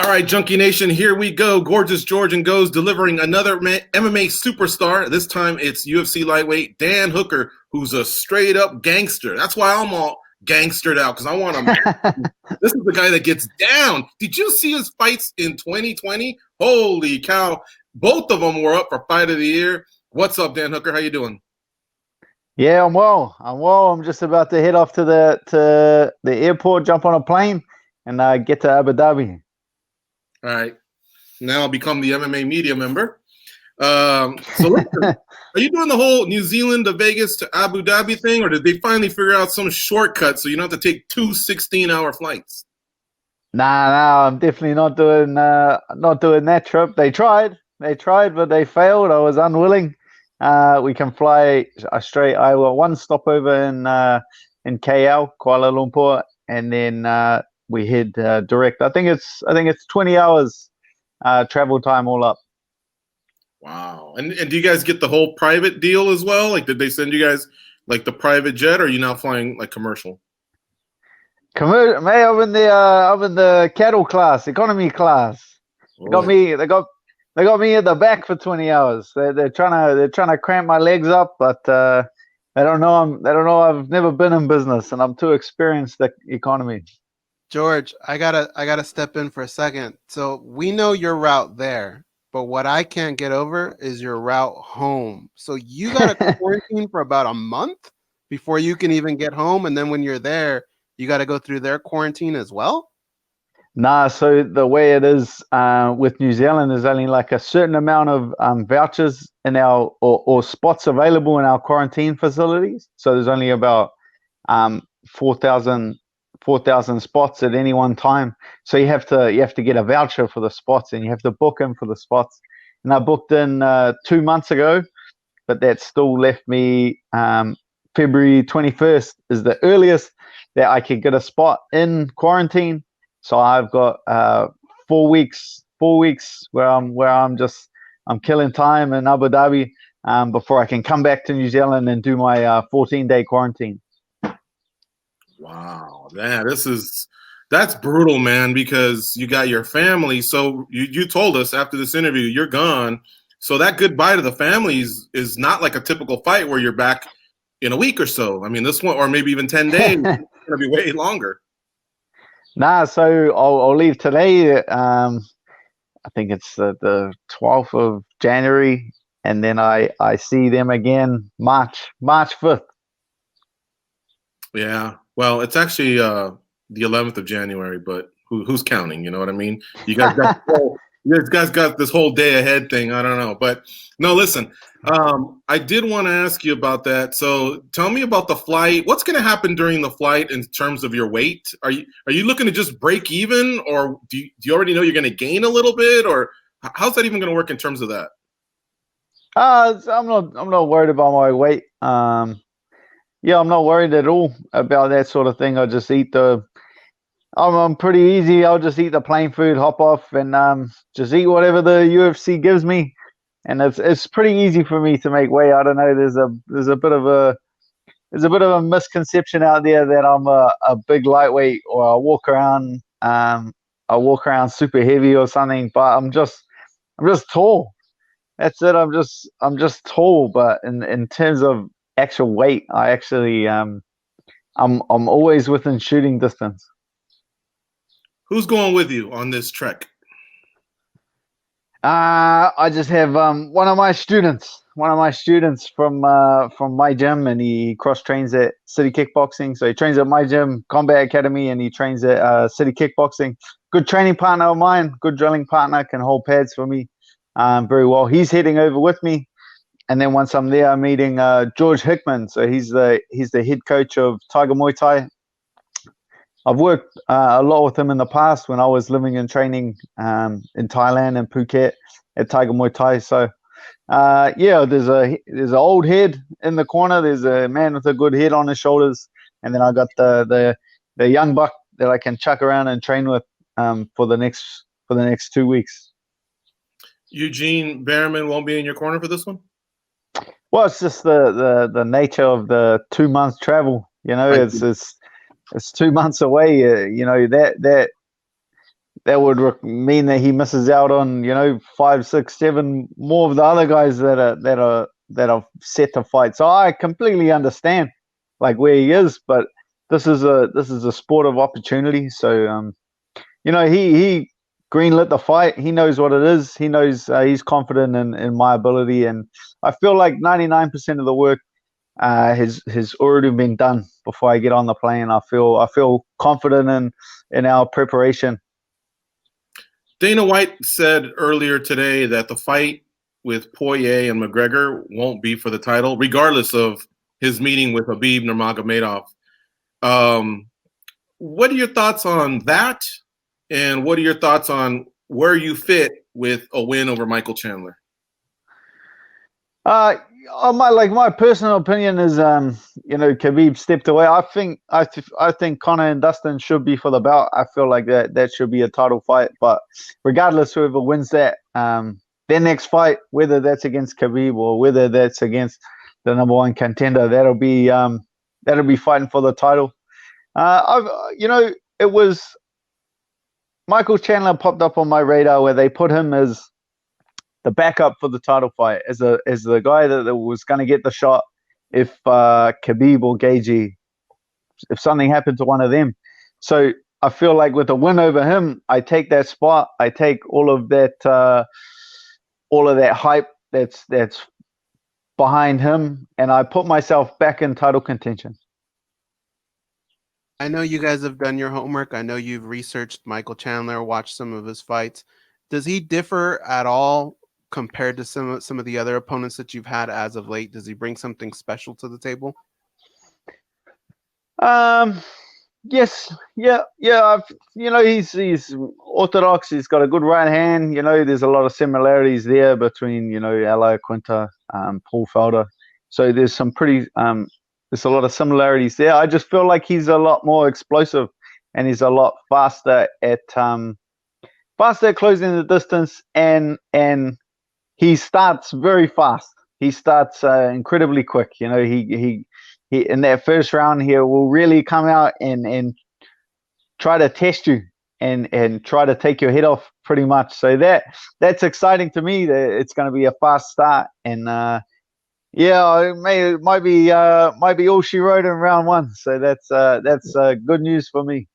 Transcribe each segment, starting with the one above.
All right, Junkie Nation, here we go. Gorgeous George and Goes delivering another MMA superstar. This time it's UFC lightweight Dan Hooker, who's a straight-up gangster. That's why I'm all gangstered out, because I want him. This is the guy that gets down. Did you see his fights in 2020? Holy cow. Both of them were up for Fight of the Year. What's up, Dan Hooker? How you doing? Yeah, I'm well. I'm just about to head off to the airport, jump on a plane, and get to Abu Dhabi. All right. Now I'll become the MMA media member. So listen, are you doing the whole New Zealand to Vegas to Abu Dhabi thing, or did they finally figure out some shortcut so you don't have to take two 16-hour flights? Nah, I'm definitely not doing that trip. They tried, but they failed. I was unwilling. We can fly straight. One stopover in KL, Kuala Lumpur, and then we head direct. I think it's 20 hours travel time all up. Wow. And do you guys get the whole private deal as well? Like, did they send you guys like the private jet, or are you now flying like commercial? Commercial, mate. I'm in the cattle class, economy class. They got me at the back for 20 hours. They're trying to cramp my legs up, but they don't know I've never been in business and I'm too experienced at economy. George, I gotta step in for a second. So we know your route there, but what I can't get over is your route home. So you got to quarantine for about a month before you can even get home, and then when you're there, you got to go through their quarantine as well? Nah, so the way it is with New Zealand, there's only like a certain amount of vouchers in our or spots available in our quarantine facilities. So there's only about 4,000 spots at any one time. So you have to get a voucher for the spots, and you have to book in for the spots. And I booked in 2 months ago, but that still left me February 21st is the earliest that I could get a spot in quarantine. So I've got 4 weeks where I'm killing time in Abu Dhabi before I can come back to New Zealand and do my 14-day quarantine. Wow, man, that's brutal, man, because you got your family. So you told us after this interview you're gone. So that goodbye to the families is not like a typical fight where you're back in a week or so. I mean, this one, or maybe even 10 days, it's going to be way longer. Nah, so I'll leave today. I think it's the 12th of January, and then I see them again March 5th. Yeah, well, it's actually the 11th of January, but who's counting? You know what I mean? You guys got this whole day ahead thing. I don't know, but no, listen. I did want to ask you about that. So tell me about the flight. What's going to happen during the flight in terms of your weight? Are you looking to just break even, or do you already know you're going to gain a little bit, or how's that even going to work in terms of that? I'm not worried about my weight. Yeah, I'm not worried at all about that sort of thing. I just eat I'm pretty easy. I'll just eat the plain food, hop off, and just eat whatever the UFC gives me. And it's pretty easy for me to make weight. I don't know. There's a bit of a misconception out there that I'm a big lightweight, or I walk around super heavy or something. But I'm just tall. That's it. I'm just tall. But in terms of actual weight, I actually I'm always within shooting distance. Who's going with you on this trek? I just have one of my students from my gym, and he cross trains at City Kickboxing. So he trains at my gym, Combat Academy, and he trains at City Kickboxing. Good training partner of mine, good drilling partner, can hold pads for me very well. He's heading over with me, and then once I'm there, I'm meeting George Hickman. So he's the head coach of Tiger Muay Thai. I've worked a lot with him in the past when I was living and training in Thailand and Phuket at Tiger Muay Thai. So yeah, there's an old head in the corner. There's a man with a good head on his shoulders, and then I got the young buck that I can chuck around and train with for the next 2 weeks. Eugene Behrman won't be in your corner for this one? Well, it's just the nature of the 2 months travel. You know, it's 2 months away. You know mean that he misses out on 5, 6, 7 more of the other guys that are set to fight. So I completely understand like where he is, but this is a sport of opportunity. So he greenlit the fight. He knows what it is. He knows he's confident in my ability, and I feel like 99% of the work has already been done before I get on the plane. I feel confident in our preparation. Dana White said earlier today that the fight with Poirier and McGregor won't be for the title, regardless of his meeting with Khabib Nurmagomedov. What are your thoughts on that? And what are your thoughts on where you fit with a win over Michael Chandler? My personal opinion is, Khabib stepped away. I think Conor and Dustin should be for the belt. I feel like that should be a title fight. But regardless, whoever wins that, their next fight, whether that's against Khabib or whether that's against the number one contender, that'll be fighting for the title. It was Michael Chandler popped up on my radar where they put him as the backup for the title fight, as the guy that was going to get the shot if Khabib or Gaethje, if something happened to one of them. So I feel like with a win over him, I take that spot. I take all of that hype that's behind him, and I put myself back in title contention. I know you guys have done your homework. I know you've researched Michael Chandler, watched some of his fights. Does he differ at all compared to some of the other opponents that you've had as of late? Does he bring something special to the table? Yes, yeah. He's orthodox. He's got a good right hand. There's a lot of similarities there between Ella Quinta, Paul Felder. So there's there's a lot of similarities there. I just feel like he's a lot more explosive, and he's a lot faster at closing the distance, and he starts very fast. He starts incredibly quick. He in that first round here will really come out and try to test you and try to take your head off pretty much. So that's exciting to me. That it's going to be a fast start, and it might be all she wrote in round one. So that's good news for me.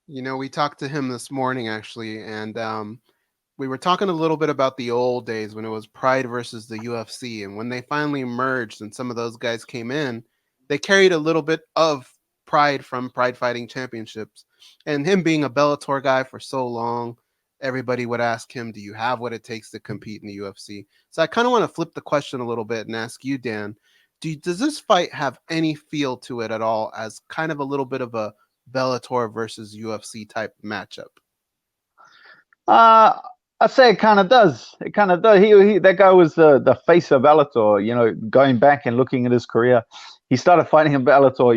We talked to him this morning actually, and we were talking a little bit about the old days when it was Pride versus the UFC, and when they finally merged and some of those guys came in, they carried a little bit of pride from Pride Fighting Championships. And him being a Bellator guy for so long, everybody would ask him, do you have what it takes to compete in the UFC? So I kind of want to flip the question a little bit and ask you, Dan, does this fight have any feel to it at all as kind of a little bit of a Bellator versus UFC type matchup? I'd say it kind of does. It kind of does. That guy was the face of Bellator. Going back and looking at his career, he started fighting in Bellator.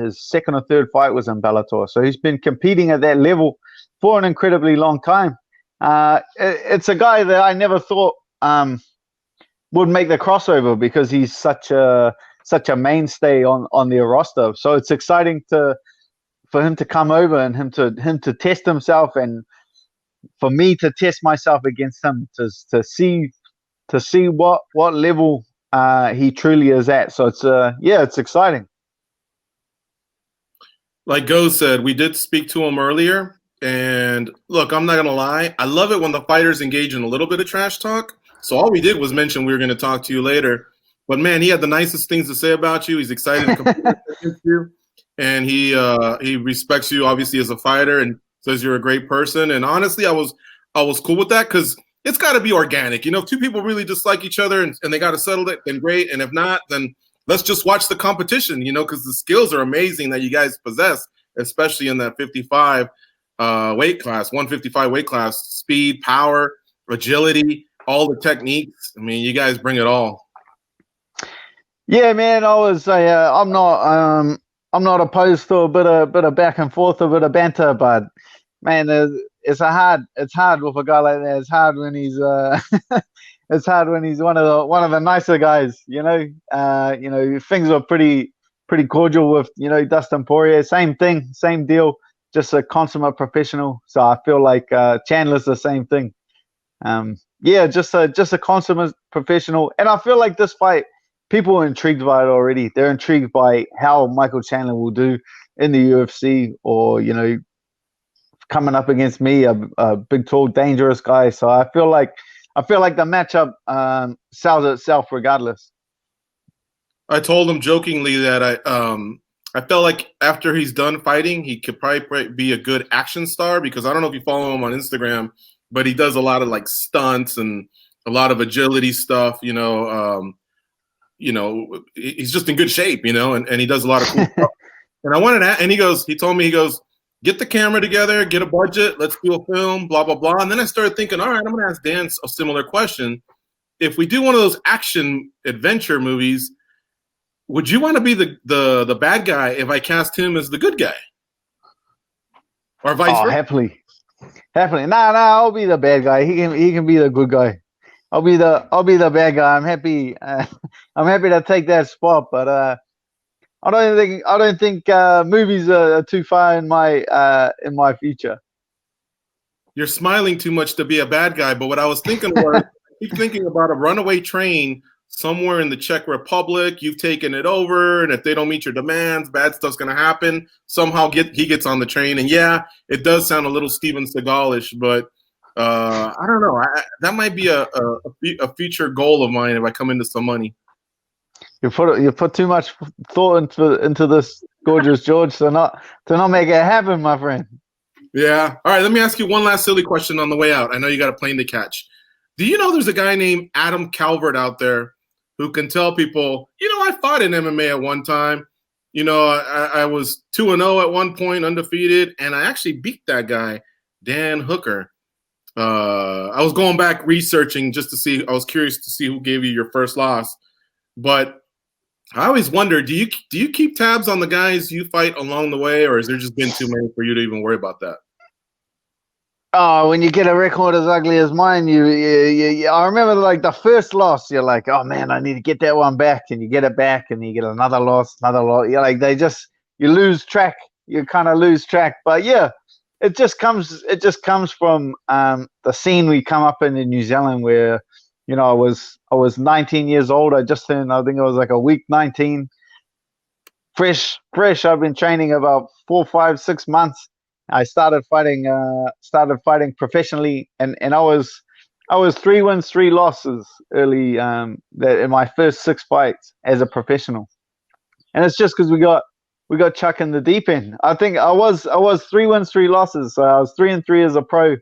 His second or third fight was in Bellator, so he's been competing at that level for an incredibly long time. It's a guy that I never thought would make the crossover because he's such a mainstay on their roster. So it's exciting for him to come over and him to test himself, and for me to test myself against him to see what level he truly is at. So it's exciting. Like Go said, we did speak to him earlier, and look, I'm not gonna lie, I love it when the fighters engage in a little bit of trash talk. So all we did was mention we were going to talk to you later, but man, he had the nicest things to say about you. He's excited to compete against you, and he respects you obviously as a fighter, and says you're a great person. And honestly, I was cool with that because it's got to be organic. If two people really dislike each other and they got to settle it, then great. And if not, then let's just watch the competition, because the skills are amazing that you guys possess, especially in that 55 weight class, 155 weight class. Speed, power, agility, all the techniques. I mean, you guys bring it all. Yeah, man. I'm not opposed to a bit of back and forth, a bit of banter, but man, it's hard with a guy like that. It's hard when he's it's hard when he's one of the nicer guys. Things were pretty cordial with Dustin Poirier. Same thing, same deal. a consummate professional. So I feel like Chandler's the same thing. Just a consummate professional, and I feel like this fight, people are intrigued by it already. They're intrigued by how Michael Chandler will do in the UFC, or coming up against me, a big, tall, dangerous guy. So I feel like the matchup sells itself regardless. I told him jokingly that I felt like after he's done fighting, he could probably be a good action star, because I don't know if you follow him on Instagram, but he does a lot of like stunts and a lot of agility stuff. He's just in good shape, and he does a lot of cool stuff. And I wanted to, and he told me, get the camera together, get a budget, let's do a film, blah, blah, blah. And then I started thinking, all right, I'm going to ask Dan a similar question. If we do one of those action adventure movies, would you want to be the bad guy if I cast him as the good guy? Or vice versa? Happily. Nah, I'll be the bad guy. He can be the good guy. I'll be the bad guy. I'm happy. I'm happy to take that spot, but I don't think movies are too far in my future. You're smiling too much to be a bad guy, but what I was thinking was, I keep thinking about a runaway train somewhere in the Czech Republic. You've taken it over, and if they don't meet your demands, bad stuff's going to happen. Somehow he gets on the train, and yeah, it does sound a little Steven Seagal-ish, but I don't know. That might be a future goal of mine if I come into some money. You put too much thought into this, gorgeous George, to not make it happen, my friend. Yeah. All right. Let me ask you one last silly question on the way out. I know you got a plane to catch. Do you know there's a guy named Adam Calvert out there who can tell people, I fought in MMA at one time. I was 2-0 at one point, undefeated, and I actually beat that guy, Dan Hooker. I was going back researching just to see. I was curious to see who gave you your first loss, but I always wonder, do you keep tabs on the guys you fight along the way, or has there just been too many for you to even worry about that? Oh, when you get a record as ugly as mine, I remember like the first loss, you're like, oh man, I need to get that one back, and you get it back, and you get another loss. You're like, you lose track. You kind of lose track, but yeah, it just comes from the scene we come up in New Zealand, where I was 19 years old. I just turned, I think it was like a week 19, fresh. I've been training about 4, 5, 6 months. I started fighting professionally, and I was 3 wins, 3 losses early in my first 6 fights as a professional, and it's just because we got chucked in the deep end. I think I was 3 wins, 3 losses, so I was 3-3 as a pro.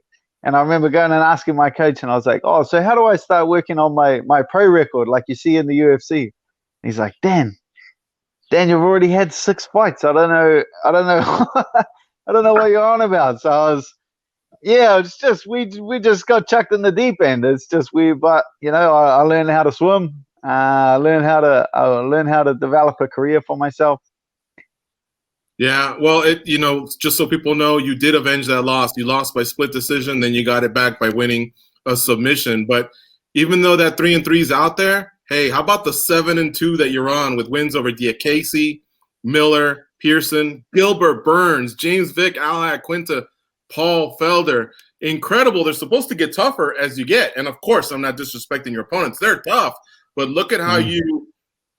And I remember going and asking my coach, and I was like, oh, so how do I start working on my pro record like you see in the UFC? And he's like, Dan, you've already had 6 fights. I don't know I don't know what you're on about. So it's just we just got chucked in the deep end. It's just but I learned how to swim. I learned how to develop a career for myself. Yeah, well, just so people know, you did avenge that loss. You lost by split decision, then you got it back by winning a submission. But even though that 3-3 is out there, hey, how about the 7-2 that you're on with wins over Diakese, Miller, Pearson, Gilbert Burns, James Vick, Al Quinta, Paul Felder? Incredible. They're supposed to get tougher as you get. And of course, I'm not disrespecting your opponents. They're tough. But look at how you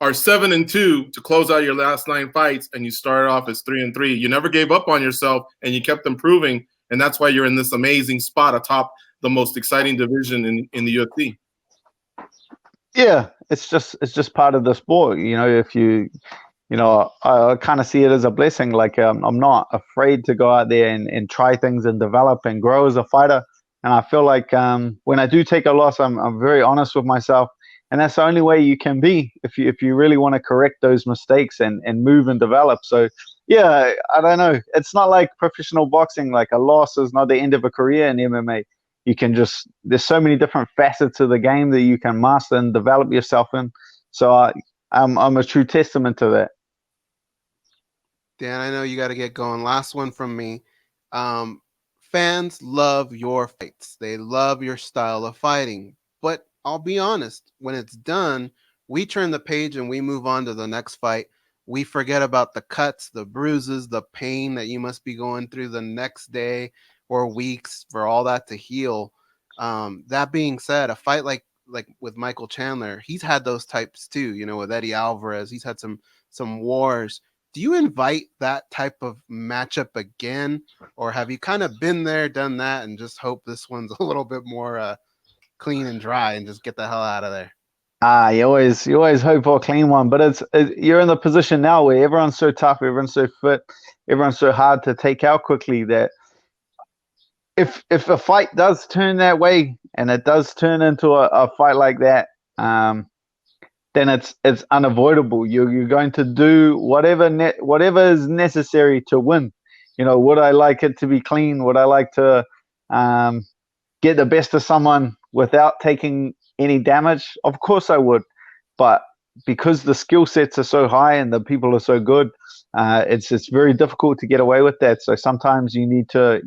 are 7-2 to close out your last 9 fights, and you started off as 3-3. You never gave up on yourself, and you kept improving, and that's why you're in this amazing spot atop the most exciting division in the UFC. Yeah, it's just part of the sport. If I kind of see it as a blessing. Like I'm not afraid to go out there and try things and develop and grow as a fighter. And I feel like when I do take a loss, I'm very honest with myself. And that's the only way you can be if you really want to correct those mistakes and move and develop. So, yeah, I don't know. It's not like professional boxing. Like a loss is not the end of a career in MMA. You can there's so many different facets of the game that you can master and develop yourself in. So I'm a true testament to that. Dan, I know you got to get going. Last one from me. Fans love your fights. They love your style of fighting. But I'll be honest, when it's done, we turn the page and we move on to the next fight. we forget about the cuts, the bruises, the pain that you must be going through the next day or weeks for all that to heal. That being said, a fight like with Michael Chandler, he's had those types too, you know, with Eddie Alvarez, he's had some wars. Do you invite that type of matchup again, or have you kind of been there, done that, and just hope this one's a little bit more clean and dry and just get the hell out of there? You always hope for a clean one, but you're in the position now where everyone's so tough, everyone's so fit, everyone's so hard to take out quickly that if a fight does turn that way and it does turn into a fight like that, then it's unavoidable. You're going to do whatever is necessary to win. You know, would I like it to be clean? Would I like to get the best of someone without taking any damage? Of course I would, but because the skill sets are so high and the people are so good, it's very difficult to get away with that. So sometimes you need to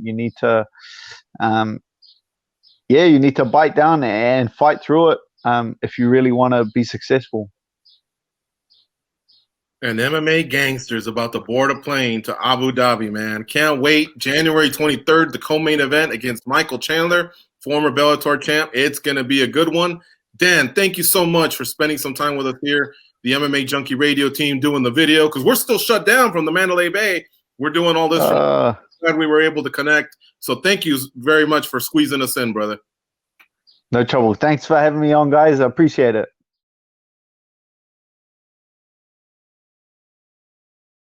bite down and fight through it if you really want to be successful. And MMA Gangsters about to board a plane to Abu Dhabi, man. Can't wait. January 23rd, the co-main event against Michael Chandler, former Bellator champ. It's going to be a good one. Dan, thank you so much for spending some time with us here, the MMA Junkie Radio team doing the video, because we're still shut down from the Mandalay Bay. We're doing all this. Glad we were able to connect. So thank you very much for squeezing us in, brother. No trouble. Thanks for having me on, guys. I appreciate it.